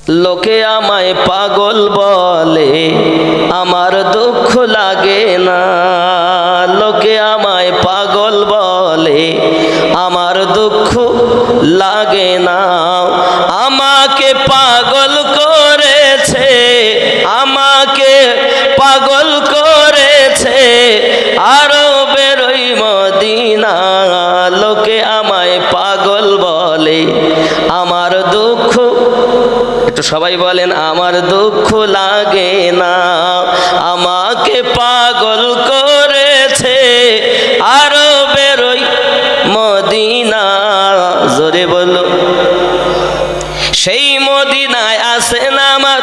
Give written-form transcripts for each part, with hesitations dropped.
লোকে আমায় পাগল বলে, আমার দুঃখ লাগে না। লোকে আমায় পাগল বলে, আমার দুঃখ লাগে না। আমাকে পাগল করেছে, আমাকে পাগল করেছে আরো বেরোই মদিনা। লোকে আমায় পাগল বলে, আমার দুঃখ, একটু সবাই বলেন, আমার দুঃখ লাগে না। আমাকে পাগল করেছে আরো বেরোই মদিনা। জোরে বলো। সেই মদিনায় আসেন আমার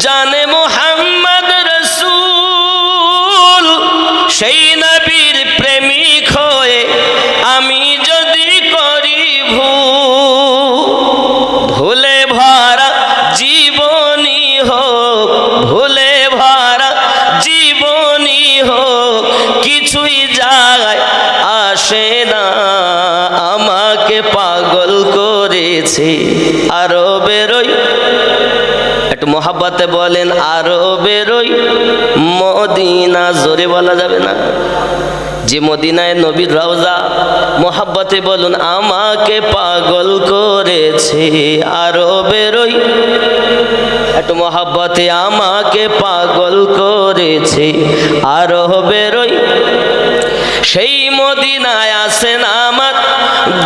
জানে মুহাম্মদ রাসূল। সেই নবীর প্রেমিক হয়ে আমি যদি করি ভুলে ভরা জীবনী হোক, ভুলে ভরা জীবনী হোক, কিছুই যায় আসে না। আমাকে পাগল করেছে আরো বেরোই, একটু মোহাব্বতে বলেন, আরো বেরোই মদিনা। জোরে বলা যাবে না? যে মদিনায় নবীর রওজা, মোহাব্বতে বলুন, আমাকে পাগল করেছে আরো বেরোই। একটু মোহাব্বতে, আমাকে পাগল করেছে আরো বেরোই। সেই মদিনায় আসেন আমার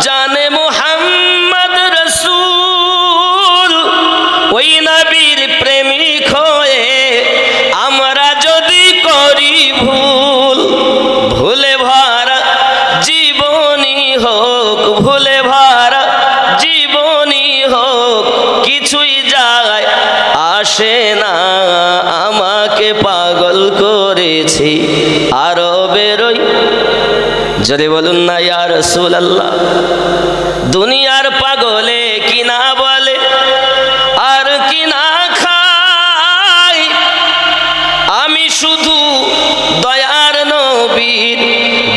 জানে মুহাম্মদ রাসূল। ওই নবীর প্রেমিক হয়ে আমরা যদি করি ভুলে ভরা জীবনী হোক, ভুলে ভরা জীবনী হোক, কিছুই যায় আসে না। আমাকে পাগল করেছে আরো বেরোই। জোরে বলুন না ইয়া রাসূলুল্লাহ। দুনিয়ার পাগলে কি না বলে, আর কি না খাই, আমি শুধু দয়ার নবীর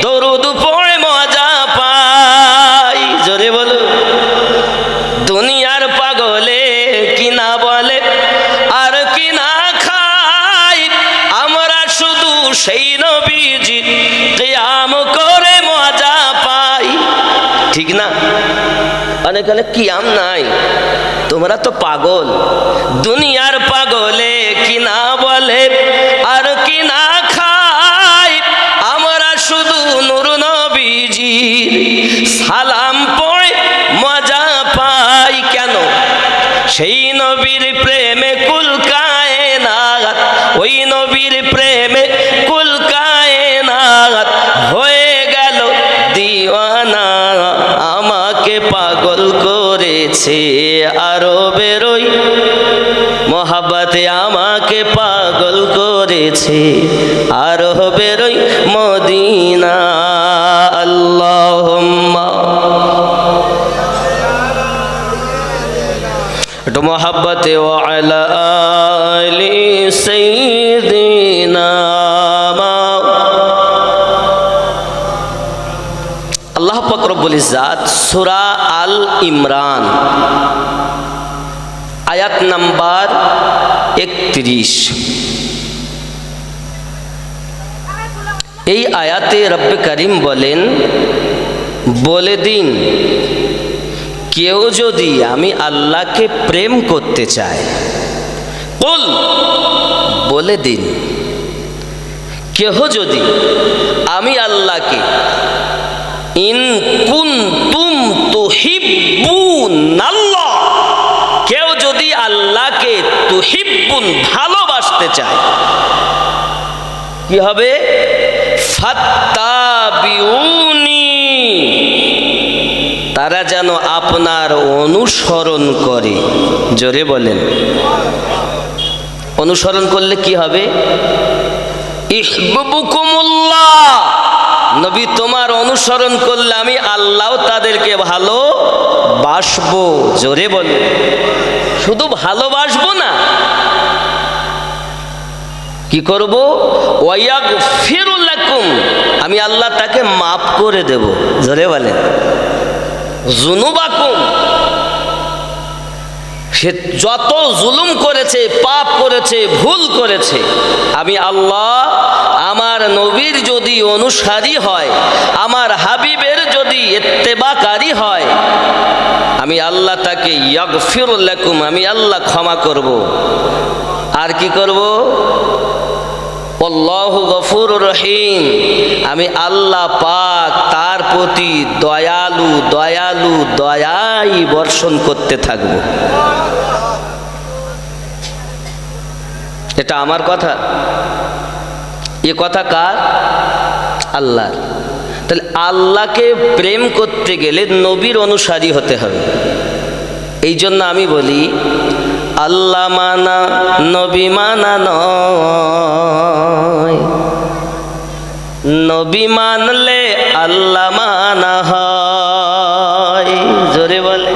দরুদ পড়ে মজা পাই। জোরে বলুন। দুনিয়ার পাগলে কি না বলে, আর কি না খাই, আমরা শুধু সেই নবীজির কিয়াম করে মজা পাই। ঠিক না? অনেক কিয়াম নাই, তোমরা তো পাগল। দুনিয়ার পাগলে কি না বলে, আর কি না খাই, আমরা শুধু নূর নবীজির সালাম পড়ে মজা পাই। কেন? সেই নবীর প্রেমে কুল কায়নাত, ওই নবীর প্রেমে কুল কায়নাত হয়ে গেল দিওয়ানা। আমাকে পাগল করেছে আরো বেরোই মোহাব্বতে, আমাকে পাগল করেছে আরো বেরোই মদিনা। আল্লাহুম্মা একটু মোহাব্বতে ওয়া আলা আলি সাইয়্যিদিনা। আল্লাহ পাক রব্বুল ইজ্জাত সূরা আল ইমরান আয়াত নাম্বার 31, এই আয়াতে রব্বে করিম বলেন, বলে দিন কেউ যদি আমি আল্লাহকে প্রেম করতে চায়, কুল বলে দিন কেহ যদি আমি আল্লাহকে, ইন কুনতুম তুহিব্বুনাল্লাহ, কেউ যদি আল্লাহকে তুহিব্বুন ভালোবাসতে চায়, কি হবে? ফাত্তাবিউনি, তারা যেন আপনার অনুসরণ করে। জোরে বলেন। অনুসরণ করলে কি হবে? ইহবুবুকুমুল্লাহ, নবী তোমার অনুসরণ করলে আমি আল্লাহ তাদেরকে ভালোবাসবো। জোরে বলেন। শুধু ভালোবাসবো না, কি করব? ওয়াগফিরু লাকুম, আমি আল্লাহ তাকে মাফ করে দেব। জোরে বলেন। যুনুবাকুম, সে যত জুলুম করেছে, পাপ করেছে, ভুল করেছে, আমি আল্লাহ আমার নবীর যদি অনুসারী হয়, আমার হাবিবের যদি ইত্তেবাকারী হয়, আমি আল্লাহ তাকে ইয়াগফির লাকুম, আমি আল্লাহ ক্ষমা করব। আর কি করব? আল্লাহু গফুরুর রহিম, আমি আল্লাহ পাক তার প্রতি দয়ালু দয়ালু দয়াই বর্ষণ করতে থাকব। এটা আমার কথা? এ কথা কার? আল্লাহর। তাহলে আল্লাহকে প্রেম করতে গেলে নবীর অনুসারী হতে হবে। এই জন্য আমি বলি আল্লাহ মানা নবী মানা নয়, নবী মানলে আল্লাহ মানা হয়। জোরে বলে।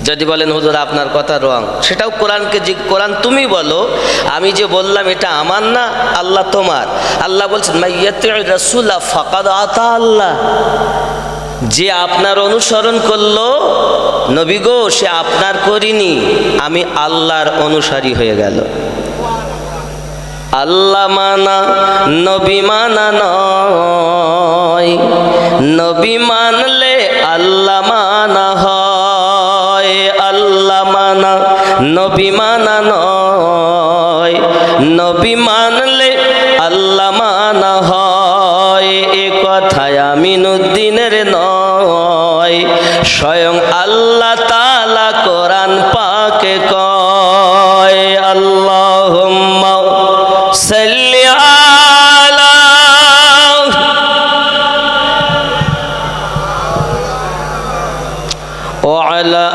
যদি বলেন হুজুর আপনার কথা রং, সেটাও কোরআনকে কোরআন তুমি বলো, আমি যে বললাম এটা আমার না, আল্লাহ তোমার। আল্লাহ বলছেন মাইয়াতির রাসূলা ফাকাদ আতা আল্লাহ, যে আপনার অনুসরণ করলো নবী গো, সে আপনার করিনি, আমি আল্লাহর অনুসারী হয়ে গেল। আল্লাহ মানা নবী মানা নয়, নবী মানলে আল্লাহ মানা হয়। আল্লাহ মানা নবী মানা নয়, নবী মানলে আল্লাহ মানা হয়। এ কথায় আমিনুদ্দিনের নয়, স্বয়ং আল্লাহ তাআলা কোরআন পাকে কয় আল্লাহুম্মা সাল্লি আলা ওয়া আলা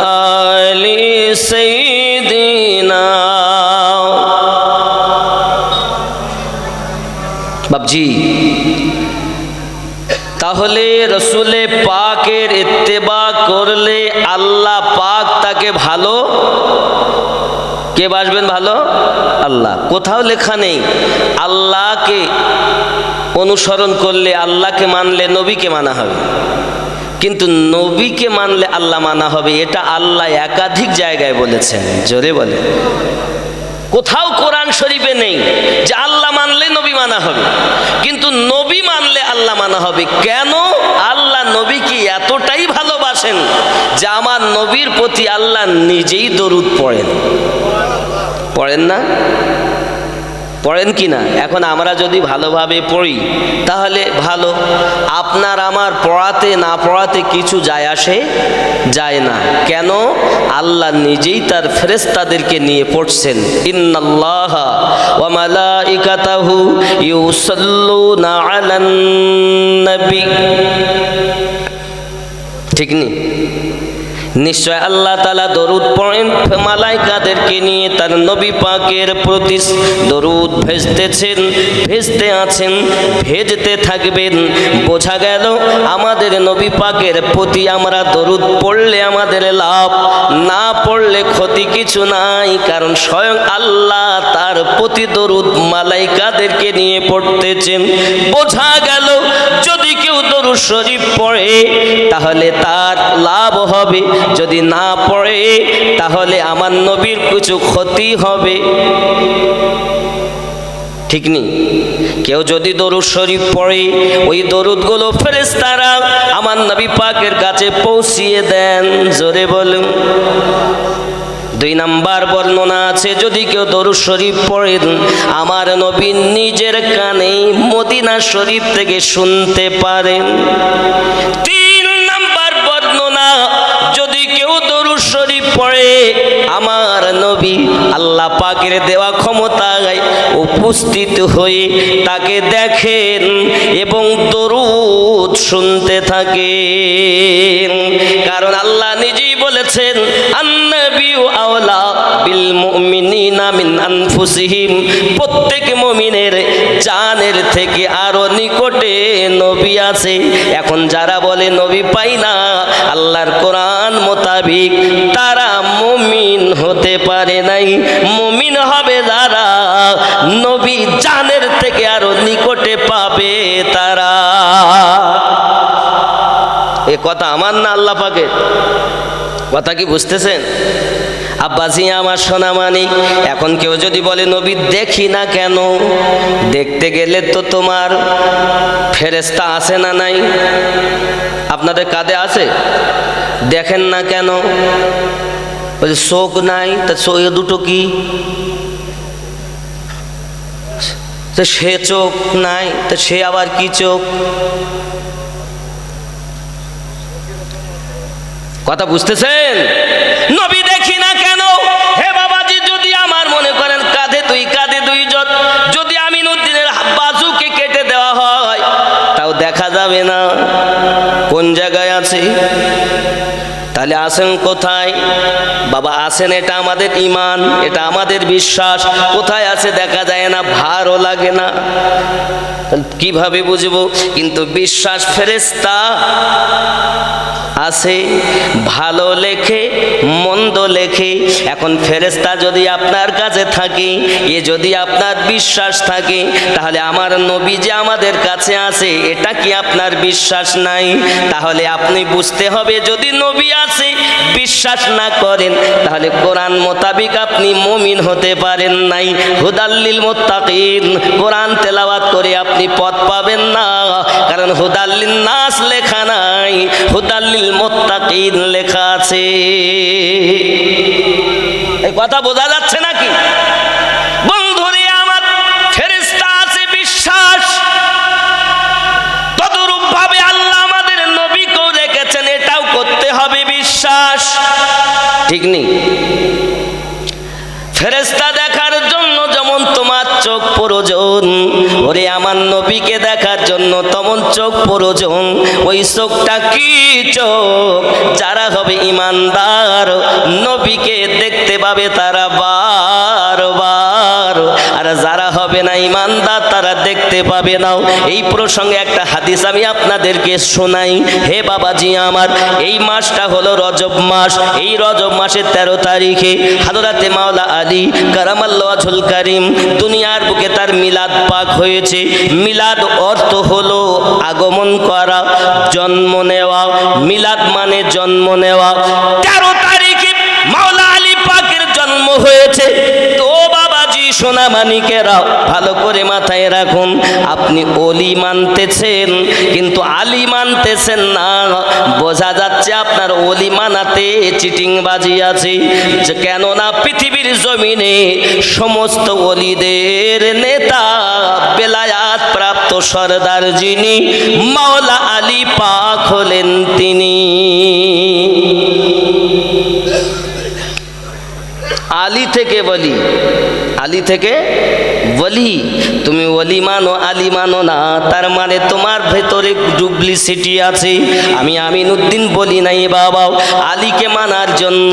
আলি সাইয়্যিদিনা। বাবজি, তাহলে রসুলে পাকের ইত্তেবা করলে আল্লাহ পাক তাকে ভালো, কে বাসবেন ভালো? আল্লাহ। কোথাও লেখা নেই আল্লাহকে অনুসরণ করলে, আল্লাহকে মানলে নবীকে মানা হবে, কিন্তু নবীকে মানলে আল্লাহ মানা হবে, এটা আল্লাহ একাধিক জায়গায় বলেছেন। জোরে বলে। কোথাও কোরআন শরীফে নেই যে আল্লাহ মানলে নবী মানা হবে, কিন্তু নবী মানলে আল্লাহ মানা হবে। কেন? আল্লাহ নবীকে এতটাই ভালোবাসেন যে আমার নবীর প্রতি আল্লাহ নিজেই দরুদ পড়েন। পড়েন না? পড়েন কি না? এখন আমরা যদি ভালোভাবে পড়ি তাহলে ভালো, আপনার আমার পড়াতে না পড়াতে কিছু যায় আসে যায় না। কেন? আল্লাহ নিজেই তার ফেরেশতাদেরকে নিয়ে পড়ছেন, ইন্নাল্লাহা ওয়া মালাইকাতাহু ইউসাল্লুনা আলান নবী। ঠিক নি? নিশ্চয় আল্লাহ তাআলা দরুদ পড়েন, মালাইকাদেরকে নিয়ে তার নবী পাকের প্রতি দরুদ ভেজতেছেন, ভেজতে আছেন, ভেজতে থাকবেন। বোঝা গেল আমাদের নবী পাকের প্রতি আমরা দরুদ পড়লে আমাদের লাভ, না পড়লে ক্ষতি কিছু নাই, কারণ স্বয়ং আল্লাহ তার প্রতি দরুদ মালাইকাদেরকে নিয়ে পড়তেছেন। বোঝা গেল যদি কেউ দরুদ শরীফ পড়ে তাহলে তার লাভ হবে, যদি না পড়ে তাহলে আমার নবীর কিছু ক্ষতি হবে। ঠিক নি? কেউ যদি দরুদ শরীফ পড়ে, ওই দরুদগুলো ফেরেশতারা আমার নবী পাকের কাছে পৌঁছিয়ে দেন। জোরে বলুন। 2 নাম্বার বর্ণনা আছে, যদি কেউ দরুদ শরীফ পড়েন আমার নবী নিজের কানে মদিনা শরীফ থেকে শুনতে পারেন। 3 নাম্বার বর্ণনা, যদি কেউ দরুদ শরীফ পড়ে আমার নবী আল্লাহ পাকের দেওয়া ক্ষমতায় উপস্থিত হয়ে তাকে দেখেন এবং দরুদ শুনতে থাকেন। কারণ আল্লাহ নিজেই বলেছেন আন্নাবিউ আওলা বিল মুমিনিনা মিন আনফুসিহিম, প্রত্যেক মুমিনের জানের থেকে আরো নিকটে নবী আছে। এখন যারা বলে নবী পাই না, আল্লাহর কোরআন মোতাবিক তারা মুমিন হতে পারে নাই। মুমিন হবে যারা নবী জানের থেকে আরো নিকটে পাবে তারা। এ কথা আমার না আল্লাহ পাকের? কথা কি বুঝতেছেন? আব্বাজি আমার সোনা মানিক, এখন কেউ যদি বলে নবী দেখি না কেন, দেখতে গেলে তো তোমার ফেরেশতা আছে না নাই? আপনাদের কাঁধে আছে? দেখেন না কেন? বলে চোখ নাই, তা চোখ দুটো কি? সে চোখ নাই, তা সে আবার কি চোখ? কথা বুঝতেছেন? নবী দেখি না কেন? হে বাবাজি, যদি আমার মনে করেন কাঁধে দুইজন, যদি আমিনউদ্দিনের বাজুকে কেটে দেওয়া হয় তাও দেখা যাবে না কোন জায়গায় আছে। তাহলে আছেন কোথায়? বাবা আছেন, এটা আমাদের ঈমান, এটা আমাদের বিশ্বাস। কোথায় আছে দেখা যায় না, ভারও লাগে না, কিভাবে বুঝবো? কিন্তু বিশ্বাস ফেরেশতা আছে, ভালো লেখে মন্দ লেখে। এখন ফেরেশতা যদি আপনার কাছে থাকে, এ যদি আপনার বিশ্বাস থাকে, তাহলে আমার নবী যে আমাদের কাছে আছে এটা কি আপনার বিশ্বাস নাই? তাহলে আপনি বুঝতে হবে, যদি নবী আছে বিশ্বাস না করেন তাহলে কোরআন মোতাবিক আপনি মুমিন হতে পারেন নাই। হুদাল্লিল মুত্তাকিন, কোরআন তেলাওয়াত করে আপনি পথ পাবেন না, কারণ হুদাল্লিন নাস লেখা নাই, হুদাল্লিল মুত্তাকিন লেখা আছে। এই কথা বোঝা যাচ্ছে নাকি বন্ধুরে আমার? ফেরেশতা আছে বিশ্বাস, তদরূপ ভাবে আল্লাহ আমাদের নবীকেও রেখেছেন, এটাও করতে হবে বিশ্বাস, ঠিক নেই? ফেরেশতা দেখার জন্য যেমন তোমার চোখ প্রয়োজন, ওরে আমার নবীকে দেখার জন্য তেমন চোখ প্রয়োজন। ওই চোখটা কি চোখ? যারা হবে ঈমানদার নবীকে দেখতে পাবে তারা বারবার, আর যারা হবে না ঈমানদার তারা দেখতে পাবে না। এই প্রসঙ্গে একটা হাদিস আমি আপনাদেরকে শোনাই। হে বাবাজি আমার, এই মাসটা হলো রজব মাস। এই রজব মাসের 13 তারিখে হযরতে মাওলা আলী কারামাল্লাহু ওয়াজহুল কারীম দুনিয়ার বুকে তার মিলাদ পাক হয়েছে। মিলাদ অর্থ হলো আগমন করা, জন্ম নেওয়া। মিলাদ মানে জন্ম নেওয়া। 13 তারিখে মাওলা আলী পাকের জন্ম হয়েছে। তো বাবাজি সোনা মানিকেরা ভালো করে মাথায় রাখুন, আপনি ওলি মানতেছেন কিন্তু আলী মানতেছেন না। বোঝা যাচ্ছে আপনার ওলি মানাতে চিটিংবাজি আছে। কেননা পৃথিবীর জমিনে সমস্ত ওলিদের নেতা, বেলায়াত প্রাপ্ত সরদার যিনি, মাওলা আলী পাক হলেন তিনি। আলী থেকে বলি, আলী থেকে বলি। তুমি ওলি মানো আলী মানো না, তার মানে তোমার ভেতরে ডুপ্লিসিটি আছে। আমি আমিনউদ্দিন বলি নাই বাবা। আলীকে মানার জন্য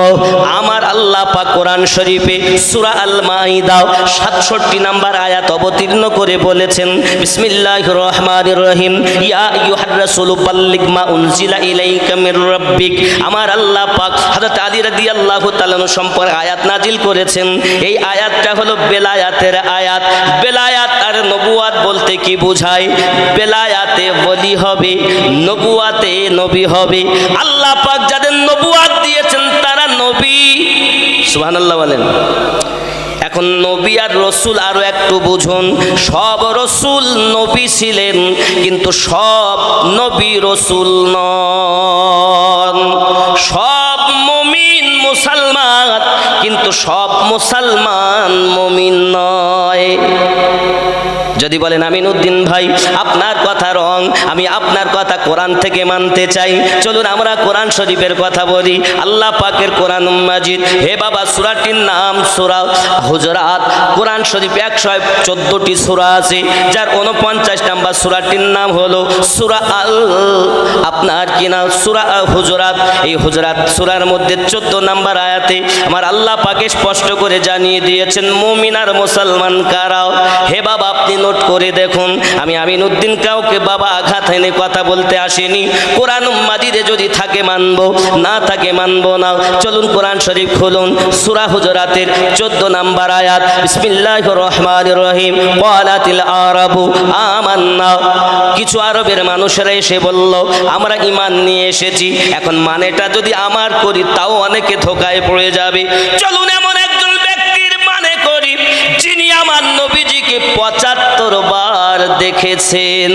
আমার আল্লাহ পাক কোরআন শরীফে সূরা আল মাইদা 67 নম্বর আয়াত অবতীর্ণ করে বলেছেন, বিসমিল্লাহির রহমানির রহিম, ইয়া আইয়ুহার রাসূলু বাল্লিগ মা উনজিলা ইলাইকা মির রাব্বিক। আমার আল্লাহ পাক হযরত আলী রাদিয়াল্লাহু তাআলা সম্পর্কে আয়াত নাজিল করেছেন। এই আয়াতটা হলো বেলায়াতের আয়াত। বেলায়াত আর নবুয়াত বলতে কি বোঝায়? বেলায়াতে ওলি হবে, নবুয়াতে নবী হবে। আল্লাহ পাক যাদের নবুয়াত দিয়েছেন তারা নবী। সুবহানাল্লাহ বলেন। এখন নবী আর রসুল আরো একটু বুঝুন। সব রসুল নবী ছিলেন কিন্তু সব নবী রসুল নন। সব মুমিন মুসলমান কিন্তু সব মুসলমান মুমিন নয়। যদি বলেন আমিনউদ্দিন ভাই আপনার কথা রং, আমি আপনার কথা কোরআন থেকে মানতে চাই, চলুন আমরা কোরআন শরীফের কথা বলি। আল্লাহ পাকের কোরআন মাজিদ, হে বাবা সূরাটির নাম সূরা হুজরাত। কোরআন শরীফে 114টি সূরা আছে, যার 49 নম্বর সূরাটির নাম হলো সূরা আল আপনার কি নাম সূরা হুজরাত। এই হুজরাত সূরার মধ্যে 14 নম্বর আয়াতে আমার আল্লাহ পাকে স্পষ্ট করে জানিয়ে দিয়েছেন মুমিন আর মুসলমান কারা। হে বাবা আপনি ডাউনলোড করে দেখুন। আমি আমিনউদ্দিন কাউকে বাবা আঘাত এনে কথা বলতে আসিনি। কোরআন মাজিদে যদি থাকে মানবো, না থাকে মানবো না। চলুন কোরআন শরীফ খুলুন, সূরা হুজুরাতের 14 নম্বর আয়াত। বিসমিল্লাহির রহমানির রহিম। ক্বালাতিল আরাবু আমান্না। কিছু আরবের মানুষেরা এসে বলল আমরা ঈমান নিয়ে এসেছি। এখন মানেটা যদি আমার করি তাও অনেকে ধোঁকায় পড়ে যাবে। চলুন এমন একজন ব্যক্তির মানে করি যিনি আমার নবীজিকে 75 বার দেখেছেন।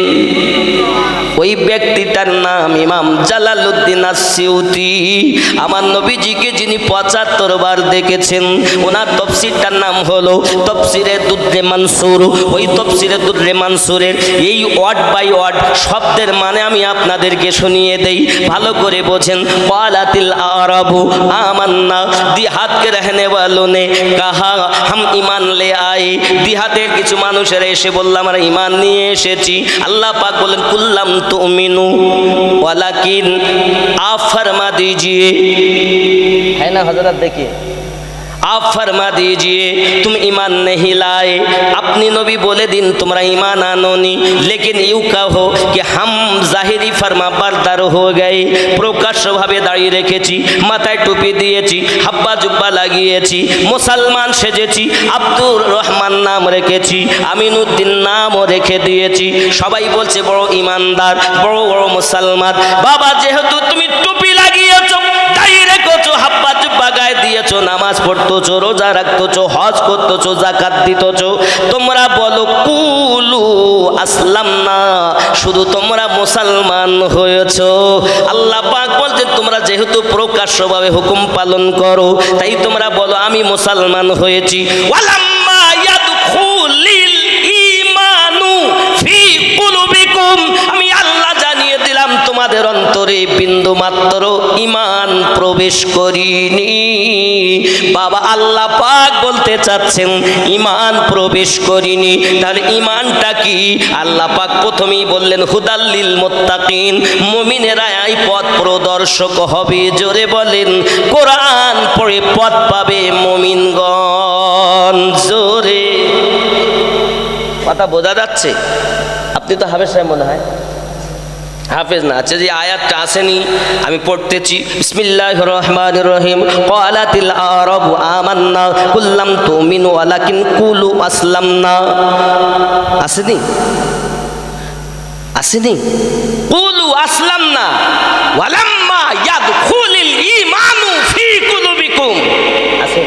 ওই ব্যক্তিটার নাম ইমাম জালালউদ্দিন আস-সিউতি। আমার নবীজিকে যিনি 75 বার দেখেছেন, ওনার তফসিরটার নাম হলো তফসিরে দুররে মানসুর। ওই তফসিরে দুররে মানসুরের এই ওয়ার্ড বাই ওয়ার্ড শব্দের মানে আমি আপনাদেরকে শুনিয়ে দেই, ভালো করে বোঝেন। ক্বালাতিল আরাবু আমান্না, দিহাত কে রহনে ওয়ালোं ने कहा हम ईमान ले आए। দিহাতের কিছু মানুষেরা এসে বলল আমরা ঈমান নিয়ে এসেছি। আল্লাহ পাক বলেন কুল্লাম তুমিনু ওয়ালাকিন आप फरमा दीजिए, है ना हजरत, देखिए आप फरमा दीजिए तुम ईमान नहीं लाए। अपनी नबी बोले दिन तुम्हारा ईमान आनोनी, लेकिन यूँ कहो कि हम जाहिरी फरमा बरदार हो गए। প্রকাশ্যভাবে দাঁড়িয়ে রেখেছি, মাথায় টুপি দিয়েছি, হাব্বা জুব্বা লাগিয়েছি, মুসলমান সেজেছি, আব্দুর রহমান নাম রেখেছি, আমিনউদ্দিন নামও রেখে দিয়েছি। সবাই বলছে বড় ইমানদার, বড় বড় মুসলমান। বাবা যেহেতু তুমি টুপি লাগিয়েছো, দাঁড়িয়ে রেখেছো, হাব্বা জুব্বা গায়ে দিয়েছো, নামাজ পড়তেছো, রোজা রাখতেছো, হজ করতেছো, যাকাত দিতেছো, তোমরা বলো কুলু আসলাম না, শুধু তোমরা মুসলমান হয়েছো। আল্লাহ পাক বলছেন তোমরা যেহেতু প্রকাশ্যভাবে হুকুম পালন করো, তাই তোমরা বলো আমি মুসলমান হয়েছি। ওয়ালাম্মা ইয়াদখুলিল ঈমানু ফি কুলুবিকুম, আমি আল্লাহ জানিয়ে দিলাম তোমাদের অন্তরে বিন্দু মাত্র ঈমান প্রবেশ করিনি। বাবা আল্লাহ পাক বলতে চাচ্ছেন ঈমান প্রবেশ করিনি। তাহলে ঈমানটা কি? আল্লাহ পাক প্রথমেই বললেন হুদাল্লিল মুত্তাকিন, মুমিনেরা এই পথ প্রদর্শক হবে। জোরে বলেন কোরআন পড়ে পথ পাবে মুমিনগণ। জোরে কথা বোঝা যাচ্ছে? আপনি তো হাফেজ সাহেব মনে হয়, হাফেজ না? আচ্ছা, যে আয়াতটা আসেনি আমি পড়তেছি। বিসমিল্লাহির রহমানির রহিম। ক্বালাতিল আরাবু আমান্না কুল্লাম তুমিনু ওয়ালাকিন কুলু আসলামনা। আসেনি? আসেনি? কুলু আসলামনা ওয়ালাম্মা ইয়াদখুলিল ঈমানু ফি কুলুবিকুম। আছে?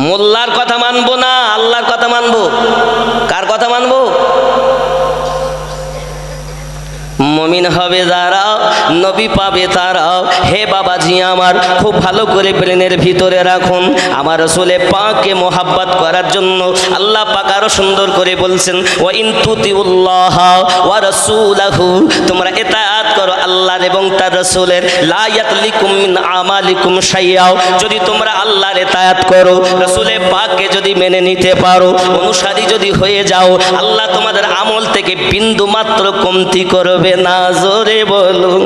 মোল্লার কথা মানবো না আল্লাহর কথা মানবো? কার কথা মানবো? মুমিন হবে যারা, নবী পাবে তারা। হে বাবাজি আমার, খুব ভালো করে ব্রেনের ভিতরে রাখুন। আমার রাসূলে পাককে মোহাব্বত করার জন্য আল্লাহ পাক আরো সুন্দর করে বলছেন ওয়া ইন তুতিউল্লাহ ওয়া রাসূলাহু, তোমরা ইতাআত করো আল্লাহর এবং তার রাসূলের। লা ইয়াতলিকুম মিন আমালিকুম শাইআ, যদি তোমরা আল্লাহর ইতাআত করো, রাসূলে পাককে যদি মেনে নিতে পারো, অনুসারী যদি হয়ে যাও, আল্লাহ তোমাদের আমল থেকে বিন্দু মাত্র কমতি করবে না। জোরে বলুন।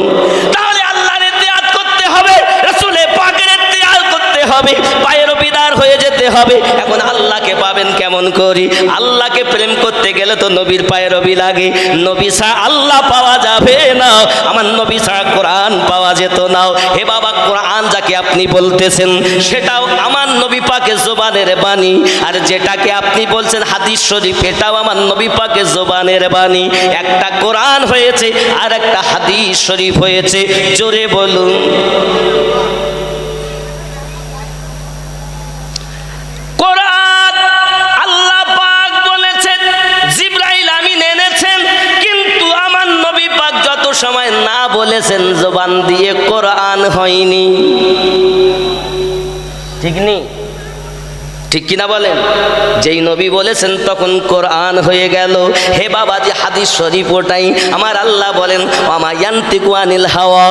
তাহলে আল্লাহর ইত্তিআত করতে হবে, রাসূলে পাকের ইত্তিআত করতে হবে, পায়ের বিদার হয়ে যেতে হবে। এখন আল্লাহকে পাবেন কেমন করি? আল্লাহকে প্রেম করতে গেলে তো নবীর পায়ের রবি লাগে। নবী ছাড়া আল্লাহ পাওয়া যাবে না। আমার নবী ছাড়া কোরআন পাওয়া যেত না। হে বাবা, কোরআন যাকে আপনি বলতেছেন সেটাও আমার নবী পাকের জবানের বাণী, আর যেটাকে আপনি বলছেন হাদিস শরীফ, এটাও আমার নবী পাকের জবানের বাণী। একটা কোরআন হয়েছে আর একটা হাদিস শরীফ হয়েছে। জোরে বলুন। কোরআন আল্লাহ পাক বলেছেন জিবরাইল আমিন এনেছেন, কিন্তু আমার নবী পাক যত সময় না বলেছেন জবান দিয়ে কোরআন হয়নি। ঠিক নেই? ঠিক কিনা বলেন? যেই নবী বলেছেন তখন কোরআন হয়ে গেল। হে বাবাজি, হাদিস শরীফ ওটাই। আমার আল্লাহ বলেন ওমা ইয়ানতিকু আনিল হাওয়া,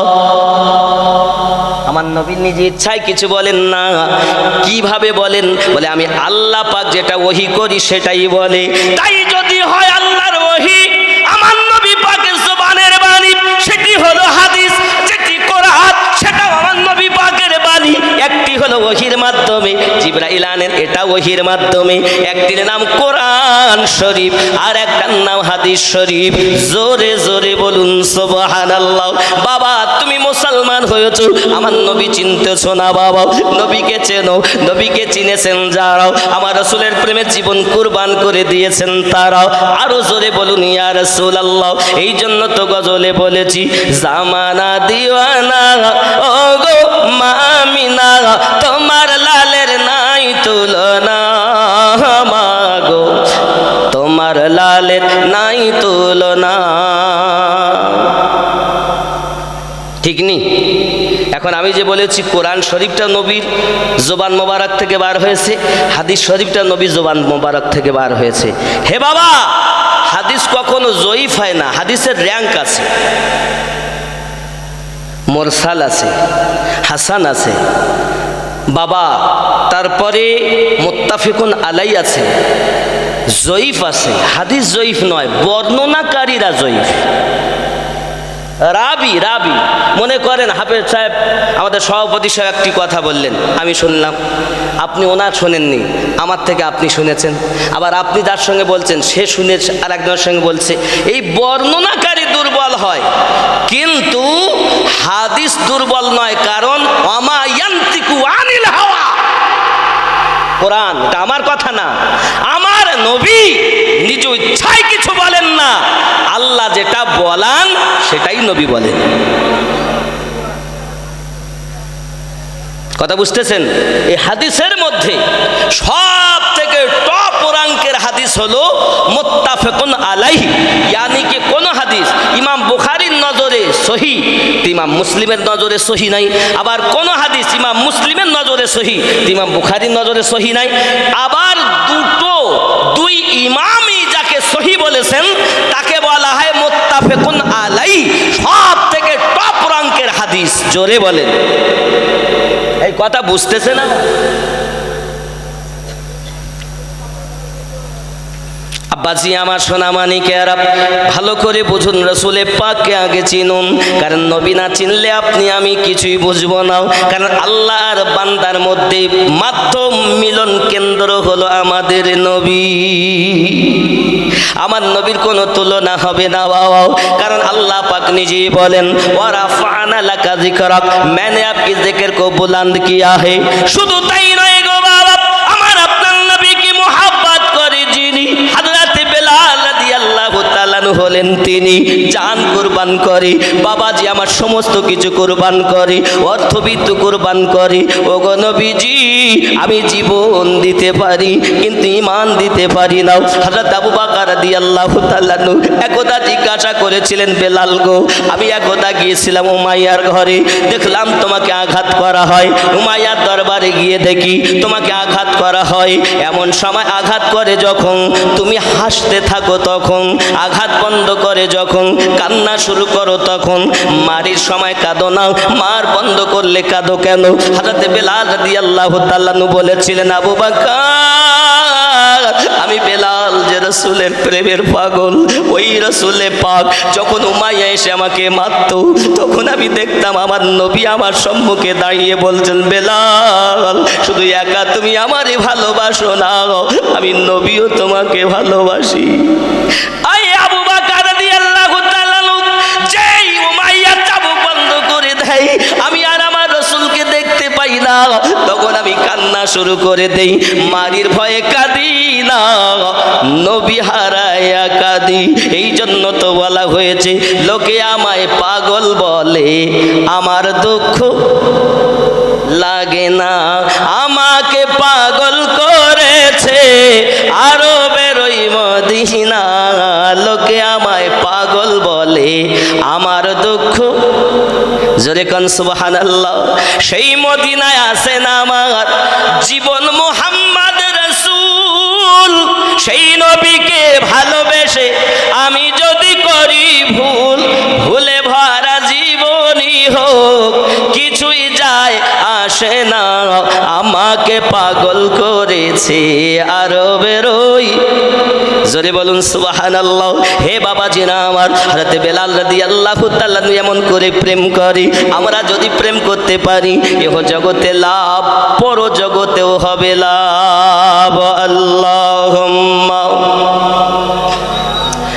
আমার নবী নিজে ইচ্ছায় কিছু বলেন না। কিভাবে বলেন? বলে আমি আল্লাহ পাক যেটা ওহী করি সেটাই বলে। তাই যদি হয় আল্লাহর ওহী, আমার নবী পাকের জবানের বাণী, সেটি হলো হাদিস। যেটি কোরআন সেটাও আমার নবী পাকের বাণী। একটি হলো ওহীর মাধ্যমে জিবরাইল আনেন, এটাও ওহির মাধ্যমে, একটির নাম কোরআন শরীফ আর একটার নাম হাদিস শরীফ। জোরে জোরে বলুন সুবহানাল্লাহ। বাবা তুমি মুসলমান হয়েছো, আমার নবী চিনতেছো না বাবা? নবীকে চেনো, নবীকে চিনেছেন যারাও, আমার রাসূলের প্রেমে জীবন কুরবান করে দিয়েছেন তারাও। আরো জোরে বলুন ইয়া রাসূলুল্লাহ। এই জন্য তো গজলে বলেছি, জামানা দিওয়ানা ও গো মামিনা, তোমার লালের নাই তুলনা, মাগো তোমার লালের নাই তুলনা। ঠিক নি? এখন আমি যে বলেছি কোরআন শরীফটা নবীর জবান মোবারক থেকে বার হয়েছে, হাদিস শরীফটা নবীর জবান মোবারক থেকে বার হয়েছে। হে বাবা, হাদিস কখনো জয়ীফ হয় না, হাদিসের র্যাঙ্ক আছে, মুরসাল আছে, হাসান আছে বাবা, তারপরে মুত্তাফিকুন আলাই আছে, জয়ীফ আছে। হাদিস জয়ীফ নয়, বর্ণনাকারীরা জয়ীফ। রাবি রাবি মনে করেন হাফেজ সাহেব, আমাদের সভাপতি সাহেব একটি কথা বললেন, আমি শুনলাম, আপনি ওনার শোনেননি, আমার থেকে আপনি শুনেছেন, আবার আপনি যার সঙ্গে বলছেন সে শুনে আর একজনের সঙ্গে বলছে। এই বর্ণনাকারী দুর্বল হয়, কিন্তু হাদিস দুর্বল নয়, কারণ ওমা ইয়ান্তিকু আনিল হাওয়া, কোরআন এটা আমার কথা না, আমার নবী নিজ ইচ্ছায় কিছু বলেন না, আল্লাহ যেটা বলান সেটাই নবী বলেন। কথা বুঝতেছেন? এই হাদিসের মধ্যে সব থেকে টপ র্যাঙ্কের হাদিস হলো মুত্তাফাকুন আলাইহি, ইয়ানি কি কোন হাদিস ইমাম বুখারীর নজরে সহি, ইমাম মুসলিমের নজরে সহি নাই, আবার কোন হাদিস ইমাম মুসলিমের নজরে সহি, ইমাম বুখারীর নজরে সহি নাই, আবার দুই ইমামই যাকে সহি বলেছেন তাকে বলা হয় মুত্তাফাকুন আলাইহি, সব থেকে টপ র্যাঙ্কের হাদিস। জোরে বলেন, এই কথা বুঝতেছে না? আব্বাজি আমার সোনামানিকেরা, ভালো করে বুঝুন, রাসূলে পাককে আগে চিনুন, কারণ নবী না চিনলে আপনি আমি কিছুই বুঝবো না। কারণ আল্লাহর বান্দার মধ্যে মাধ্যম মিলন কেন্দ্র হলো আমাদের নবী। আমার নবীর কোনো তুলনা হবে না বাবা, কারণ আল্লাহ পাক নিজেই বলেন ওয়া রাফা'না লাকা যিকরাক, मैंने आपकी जिक्र को बुलंद किया है। শুধু তাই নয় গো বাবা, আমার আপনার নবীকে মুহাব্বত করে যিনি, হযরত বেলাল রাদিয়াল্লাহু তাআলা হলেন তিনি জান কুরবান করে, বাবাজি আমার সমস্ত কিছু কুরবান করে, অর্থবিত্ত কুরবান করে। ওগো নবীজি, আমি জীবন দিতে পারি কিন্তু ঈমান দিতে পারি না। হযরত আবু বকর রাদিয়াল্লাহু তাআলা একদা জিজ্ঞাসা করেছিলেন, বেলাল গো, আমি একদা গিয়েছিলাম উমাইয়ার ঘরে, দেখলাম তোমাকে আঘাত করা হয়, উমাইয়ার দরবারে গিয়ে দেখি তোমাকে আঘাত করা হয়। এমন সময় আঘাত করে যখন তুমি হাসতে থাকো, তখন আঘাত বন্ধ করে যখন কান্না শুরু করো, তখন মারির সময় কাঁদো না, মার বন্ধ করলে কাঁদো কেন? হযরত বেলাল রাদিয়াল্লাহু তাআলা বলেছিলেন, আবু বকর, আমি বেলাল যে রাসূলের প্রেমের পাগল, ওই রাসূলে পাক যখন উমাইয়া এসে আমাকে মারতো, তখন আমি দেখতাম আমার নবী আমার সম্মুখে দাঁড়িয়ে বলছেন, বেলাল শুধু একা তুমি আমারই ভালোবাসো না, আমি নবীও তোমাকে ভালোবাসি। আই আবু বকর রাদিয়াল্লাহু তাআলা, যেই উমাইয়া চাবুক বন্ধ করে দেয়, আমি আর আমার রাসূলকে দেখতে পাই না, তখন আমি কান্না শুরু করে দেই, মারির ভয়ে কাঁদি না, নবী হারায়া কাঁদি। এই জন্য তো বলা হয়েছে, লোকে আমায় পাগল বলে, আমার দুঃখ লাগে না, আমাকে পাগল করেছে আরবের ওই মদিনা, লোকে আমায় পাগল বলে, আমার দুঃখ। জোরে কান সুবহানাল্লাহ। সেই মদিনায় আছেন আমার জীবন মুহাম্মদ রাসূল, সেই নবীকে ভালোবেসে আমি যদি করি ভুল, ভুলে ভরা জীবনই হোক কিছুই যায় আসে না, আমাকে পাগল করেছে আরবের ওই। জোরে বলুন সুবহানাল্লাহ। হে বাবাজিরা আমার, হযরত বেলাল রাদিয়াল্লাহু তাআলা এমন করে প্রেম করে, আমরা যদি প্রেম করতে পারি এহ জগতে লাভ, পর জগতেও হবে লাভ। আল্লাহুম্মা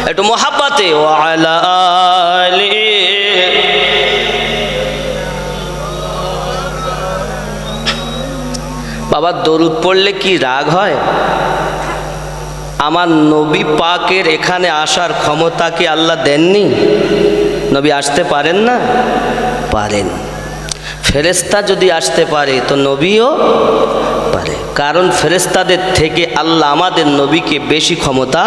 একটু মোহাব্বতে ওয়া আলা আলি। বাবা দরুদ পড়লে কি রাগ হয়? আমার নবী পাকের এখানে আসার ক্ষমতা কি আল্লাহ দেননি? নবী আসতে পারেন না? পারেন। ফেরেশতা যদি আসতে পারে তো নবীও পারে, কারণ ফেরেশতাদের থেকে আল্লাহ আমাদের নবীকে বেশি ক্ষমতা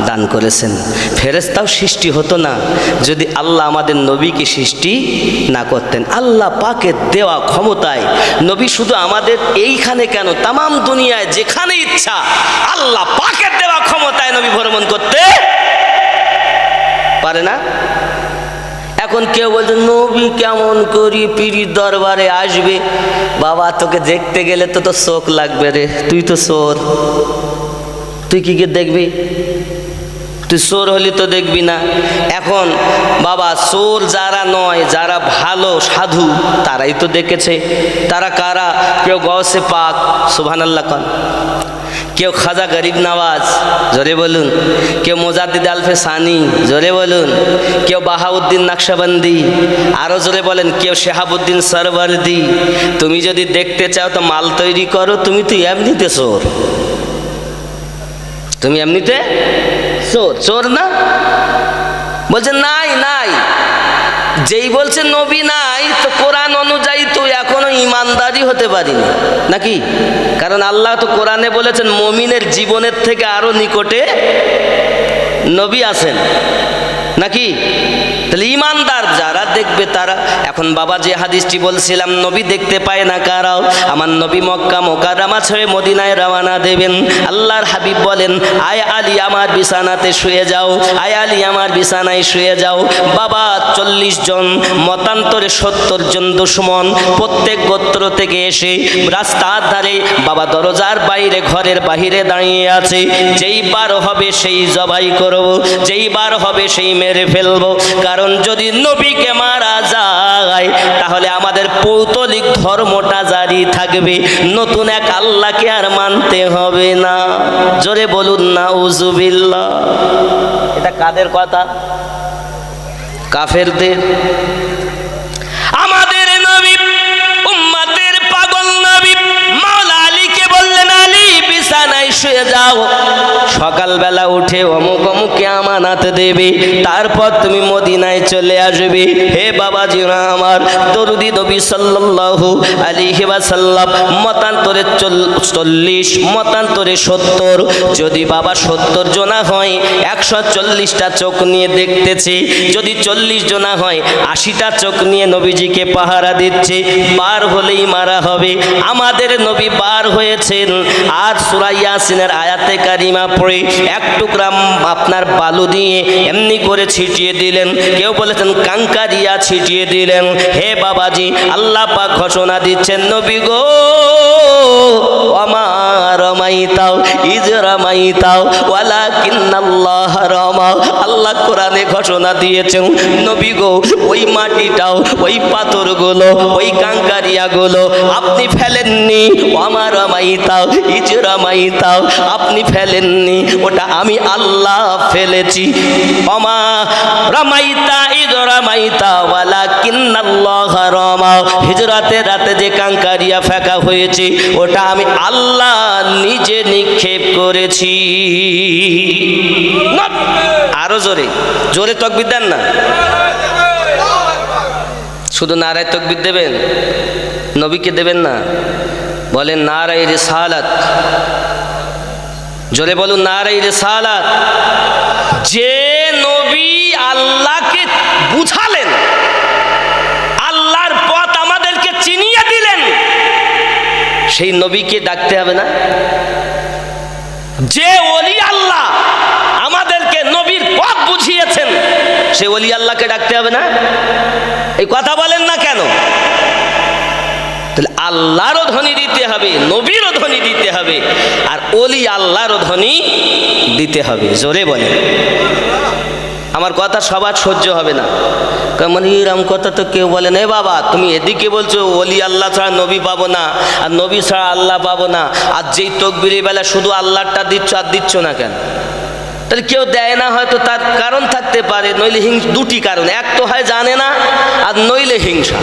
দান করেছেন। ফেরেশতাও সৃষ্টি হতো না যদি আল্লাহ আমাদের নবীকে সৃষ্টি না করতেন। আল্লাহ পাকের দেওয়া ক্ষমতায় নবী শুধু আমাদের এইখানে কেন, তামাম দুনিয়ায় যেখানে ইচ্ছা আল্লাহ পাকের দেওয়া ক্ষমতায় নবী ভ্রমণ করতে পারে না। এখন কেউ বলছে নবী কেমন করি পীরির দরবারে আসবে? বাবা তোকে দেখতে গেলে তো তোর চোখ লাগবে রে, তুই তো চোর, তুই কি দেখবি? তুই চোর হলি তো দেখবি না। এখন বাবা চোর যারা নয়, যারা ভালো সাধু তারাই তো দেখেছে। তারা কারা? কেউ গৌসে পাক সুবহানাল্লাহ কন, কেউ খাজা গরিব নওয়াজ জোরে বলুন, কেউ মুজাদ্দিদ আলফে সানি জোরে বলুন, কেউ বাহাউদ্দিন নকশবন্দি আরো জোরে বলেন, কেউ শেহাবুদ্দিন সরওয়ার্দি। তুমি যদি দেখতে চাও তো মাল তৈরি করো, তুমি তো এমনিতে চোর, তুমি এমনিতে চোর, চোর না? বলছে নাই নাই, যেই বলছে নবী নাই তো কোরআন অনুযায়ী তো এখনো ইমানদারি হতে পারিনি নাকি? কারণ আল্লাহ তো কোরআনে বলেছেন মুমিনের জীবনের থেকে আরো নিকটে নবী আছেন নাকি? তাহলে ইমানদার যারা দেখবে তারা। এখন বাবা যে হাদিসটি বলছিলাম, নবী দেখতে পায় না কারাও। আমার নবী মক্কা মোকাররমা ছেড়ে মদিনায় রওনা দেবেন। আল্লাহর হাবিব বলেন, আয় আলী আমার বিছানাতে শুয়ে যাও, আয় আলী আমার বিছানায় শুয়ে যাও। বাবা 40 জন মতান্তরে 70 জন দুশমন প্রত্যেক গোত্র থেকে এসে রাস্তার ধারে বাবা দরজার বাইরে ঘরের বাহিরে দাঁড়িয়ে আছে। যেই বার হবে সেই জবাই করব, যেই বার হবে সেই মেরে ফেলবো। কারণ যদি নবীকে মারা যায় তাহলে আমাদের পৌতলিক ধর্মটা জারি থাকবে, নতুন এক আল্লাহকে আর মানতে হবে না। জোরে বলুন নাউজুবিল্লাহ। এটা কাদের কথা? কাফেরদের। আমাদের নবী উম্মতের পাগল নবী মাওলা আলীকে বললেন, আলী বিছানায় শুয়ে যাও, সকালবেলা উঠে অমুক অমুককে আমানত দেবে, তারপর তুমি মদিনায় চলে আসবে। হে বাবাজিরা আমার, দরুদি নবী সাল্লাল্লাহু আলাইহি ওয়াসাল্লাম মতান্তরে 40 মতান্তরে 70, যদি বাবা 70 জনা হয় 140টা চোখ নিয়ে দেখতেছে, যদি 40 জনা হয় 80টা চোখ নিয়ে নবীজিকে পাহারা দিচ্ছে। বার হলেই মারা হবে। আমাদের নবী বার হয়েছেন আর সূরা ইয়াসিনের আয়াতে কারিমা পড়ে এক টুকরা আপনার বালু দিয়ে এমনি করে ছিটিয়ে দিলেন, কেউ বলেছেন কাঙ্কারিয়া ছিটিয়ে দিলেন। হে বাবাজি, আল্লাহ পাক ঘোষণা দিচ্ছেন, নবী গো ওমা রামাইতাও ইজ রামাইতাও ওয়ালাকিন্নাল্লাহ রামা। আল্লাহ কোরআনে ঘোষণা দিয়েছেন, নবী গো ওই মাটিটাও, ওই পাথরগুলো, ওই কাঙ্কারিয়াগুলো আপনি ফেলেননি। ওমা রামাইতাও ইজ রামাইতাও, আপনি ফেলেননি, ওটা আমি আল্লাহ ফেলেছি। ওমা রামাইতা ইজ রামাইতা ওয়ালাকিন্নাল্লাহ রামা। হিজরাতের রাতে যে কাঙ্কারিয়া ফেকা হয়েছে ওটা আমি আল্লাহ নিজে নিক্ষেপ করেছি। আরো জোরে জোরে তাকবীর দেন না, শুধু নারায়ে তাকবীর দেবেন, নবীকে দেবেন না। বলেন নারায়ে রিসালাত, জোরে বলুন নারায়ে রিসালাত। যে নবী আল্লাহকে বুঝালেন, আল্লাহর পথ আমাদেরকে চিনিয়ে দিলেন, সেই নবীকে ডাকতে হবে না? যে ওলি আল্লাহ আমাদেরকে নবীর পথ বুঝিয়েছেন, সে ওলি আল্লাহকে ডাকতে হবে না? এই কথা বলেন না কেন? তাহলে আল্লাহরও ধ্বনি দিতে হবে, নবীরও ধ্বনি দিতে হবে, আর ওলি আল্লাহরও ধ্বনি দিতে হবে। জোরে বলে। আমার কথা সবার সহ্য হবে না, মানে এরম কথা তো কেউ বলে না। বাবা তুমি এদিকে বলছো ওলি আল্লাহ ছাড়া নবী পাবো না, আর নবী ছাড়া আল্লাহ পাবো না, আর যেই তকবীরের বেলা শুধু আল্লাহটা দিচ্ছ আর দিচ্ছ না কেন? তাহলে কেউ দেয় না, হয়তো তার কারণ থাকতে পারে, নইলে দুটি কারণ, এক তো হয় জানে না, আর নইলে হিংসা।